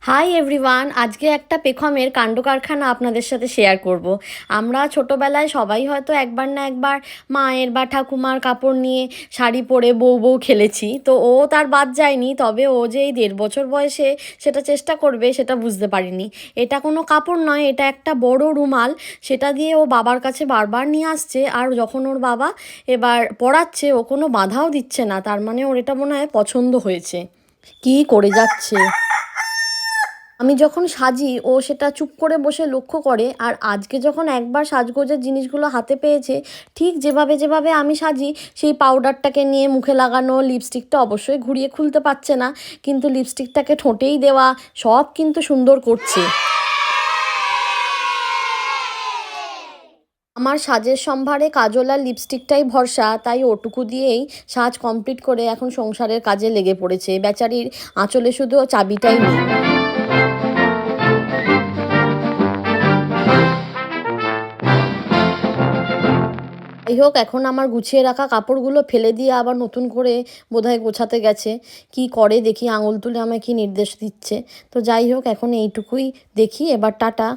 Hi everyone, আজকে একটা পেখমের কাণ্ডকারখানা আপনাদের সাথে শেয়ার করব। আমরা ছোটোবেলায় সবাই হয়তো একবার না একবার মায়ের বা ঠাকুমার কাপড় নিয়ে শাড়ি পরে বউ বউ খেলেছি, তো ও তার বাদ যায়নি। তবে ও যে এই 1.5 বছর বয়সে সেটা চেষ্টা করবে সেটা বুঝতে পারিনি। এটা কোনো কাপড় নয়, এটা একটা বড় রুমাল। সেটা দিয়ে ও বাবার কাছে বারবার নিয়ে আসছে, আর যখন ওর বাবা এবার পড়াচ্ছে ও কোনো বাধাও দিচ্ছে না, তার মানে ওর এটা মনে হয় পছন্দ হয়েছে। কী করে যাচ্ছে! আমি যখন সাজি ও সেটা চুপ করে বসে লক্ষ্য করে, আর আজকে যখন একবার সাজগোজের জিনিসগুলো হাতে পেয়েছে, ঠিক যেভাবে যেভাবে আমি সাজি সেই পাউডারটাকে নিয়ে মুখে লাগানো, লিপস্টিকটা অবশ্যই ঘুরিয়ে খুলতে পারছে না, কিন্তু লিপস্টিকটাকে ঠোঁটেই দেওয়া, সব কিন্তু সুন্দর করছে। আমার সাজের সম্ভারে কাজল আর লিপস্টিকটাই ভরসা, তাই ওটুকু দিয়েই সাজ কমপ্লিট করে এখন সংসারের কাজে লেগে পড়েছে। বেচারির আঁচলে শুধু চাবিটাই নেই। যাই হোক, এখন আমার গুছিয়ে রাখা কাপড়গুলো ফেলে দিয়ে আবার নতুন করে বোধহয় গোছাতে গেছে। কি করে দেখি, আঙুল তুলে আমায় কি নির্দেশ দিচ্ছে। তো যাই হোক, এখন এইটুকুই দেখি, এবার টাটা।